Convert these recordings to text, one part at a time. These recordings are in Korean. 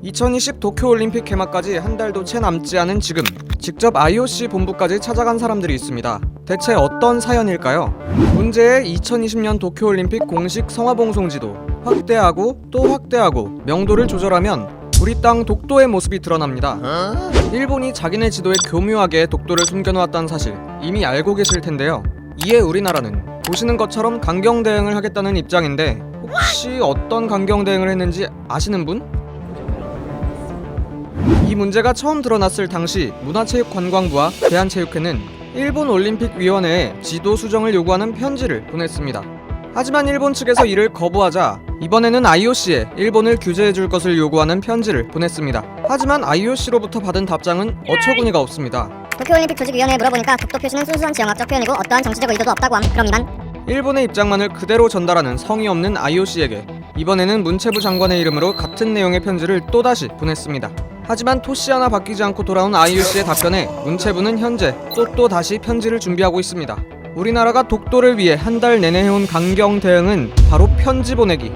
2020 도쿄올림픽 개막까지 한 달도 채 남지 않은 지금 직접 IOC 본부까지 찾아간 사람들이 있습니다. 대체 어떤 사연일까요? 문제의 2020년 도쿄올림픽 공식 성화봉송 지도 확대하고 또 확대하고 명도를 조절하면 우리 땅 독도의 모습이 드러납니다. 일본이 자기네 지도에 교묘하게 독도를 숨겨놓았다는 사실 이미 알고 계실 텐데요. 이에 우리나라는 보시는 것처럼 강경 대응을 하겠다는 입장인데 혹시 어떤 강경 대응을 했는지 아시는 분? 이 문제가 처음 드러났을 당시 문화체육관광부와 대한체육회는 일본 올림픽위원회에 지도 수정을 요구하는 편지를 보냈습니다. 하지만 일본 측에서 이를 거부하자 이번에는 IOC에 일본을 규제해줄 것을 요구하는 편지를 보냈습니다. 하지만 IOC로부터 받은 답장은 어처구니가 없습니다. 도쿄올림픽 조직위원회에 물어보니까 독도 표시는 순수한 지형학적 표현이고 어떠한 정치적 의도도 없다고 함. 그럼 이만. 일본의 입장만을 그대로 전달하는 성의 없는 IOC에게 이번에는 문체부 장관의 이름으로 같은 내용의 편지를 또다시 보냈습니다. 하지만 토시 하나 바뀌지 않고 돌아온 IOC의 답변에 문체부는 현재 또 다시 편지를 준비하고 있습니다. 우리나라가 독도를 위해 한 달 내내 해온 강경 대응은 바로 편지 보내기.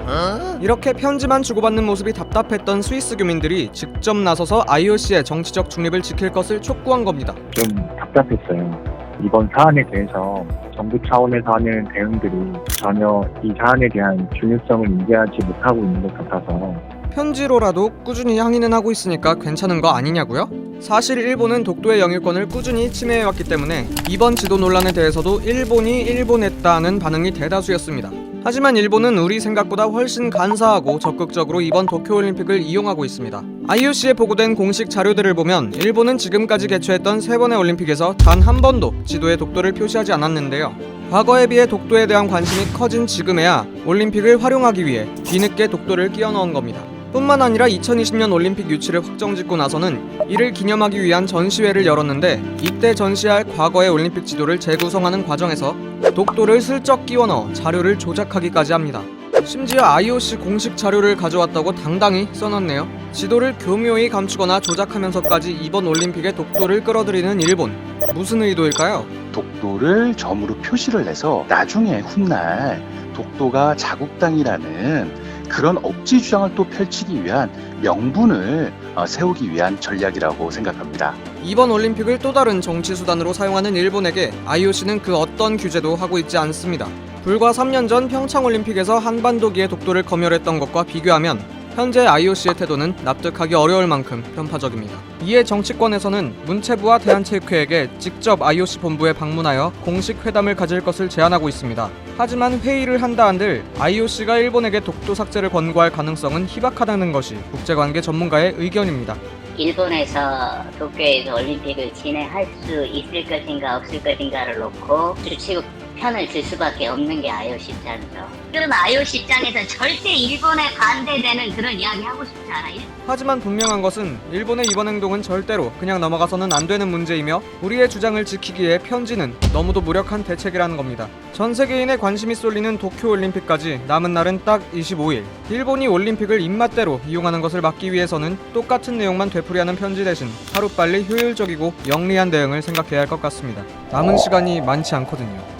이렇게 편지만 주고받는 모습이 답답했던 스위스 교민들이 직접 나서서 IOC의 정치적 중립을 지킬 것을 촉구한 겁니다. 좀 답답했어요. 이번 사안에 대해서 정부 차원에서 하는 대응들이 전혀 이 사안에 대한 중요성을 인지하지 못하고 있는 것 같아서 편지로라도 꾸준히 항의는 하고 있으니까 괜찮은 거 아니냐고요? 사실 일본은 독도의 영유권을 꾸준히 침해해왔기 때문에 이번 지도 논란에 대해서도 일본이 일본했다는 반응이 대다수였습니다. 하지만 일본은 우리 생각보다 훨씬 간사하고 적극적으로 이번 도쿄올림픽을 이용하고 있습니다. IOC에 보고된 공식 자료들을 보면 일본은 지금까지 개최했던 3번의 올림픽에서 단 한 번도 지도에 독도를 표시하지 않았는데요. 과거에 비해 독도에 대한 관심이 커진 지금에야 올림픽을 활용하기 위해 뒤늦게 독도를 끼워 넣은 겁니다. 뿐만 아니라 2020년 올림픽 유치를 확정짓고 나서는 이를 기념하기 위한 전시회를 열었는데 이때 전시할 과거의 올림픽 지도를 재구성하는 과정에서 독도를 슬쩍 끼워 넣어 자료를 조작하기까지 합니다. 심지어 IOC 공식 자료를 가져왔다고 당당히 써놨네요. 지도를 교묘히 감추거나 조작하면서까지 이번 올림픽에 독도를 끌어들이는 일본. 무슨 의도일까요? 독도를 점으로 표시를 해서 나중에 훗날 독도가 자국 땅이라는 그런 억지 주장을 또 펼치기 위한 명분을 세우기 위한 전략이라고 생각합니다. 이번 올림픽을 또 다른 정치 수단으로 사용하는 일본에게 IOC는 그 어떤 규제도 하고 있지 않습니다. 불과 3년 전 평창올림픽에서 한반도기의 독도를 검열했던 것과 비교하면 현재 IOC의 태도는 납득하기 어려울 만큼 편파적입니다. 이에 정치권에서는 문체부와 대한체육회에게 직접 IOC 본부에 방문하여 공식 회담을 가질 것을 제안하고 있습니다. 하지만 회의를 한다 한들 IOC가 일본에게 독도 삭제를 권고할 가능성은 희박하다는 것이 국제관계 전문가의 의견입니다. 일본에서 도쿄에서 올림픽을 진행할 수 있을 것인가 없을 것인가를 놓고 주치국 편을 들 수밖에 없는 게 IOC 입장이죠. 그럼 IOC 입장에서 절대 일본에 반대되는 그런 이야기 하고 싶지 않아요. 하지만 분명한 것은 일본의 이번 행동은 절대로 그냥 넘어가서는 안 되는 문제이며 우리의 주장을 지키기에 편지는 너무도 무력한 대책이라는 겁니다. 전 세계인의 관심이 쏠리는 도쿄올림픽까지 남은 날은 딱 25일. 일본이 올림픽을 입맛대로 이용하는 것을 막기 위해서는 똑같은 내용만 되풀이하는 편지 대신 하루빨리 효율적이고 영리한 대응을 생각해야 할 것 같습니다. 남은 시간이 많지 않거든요.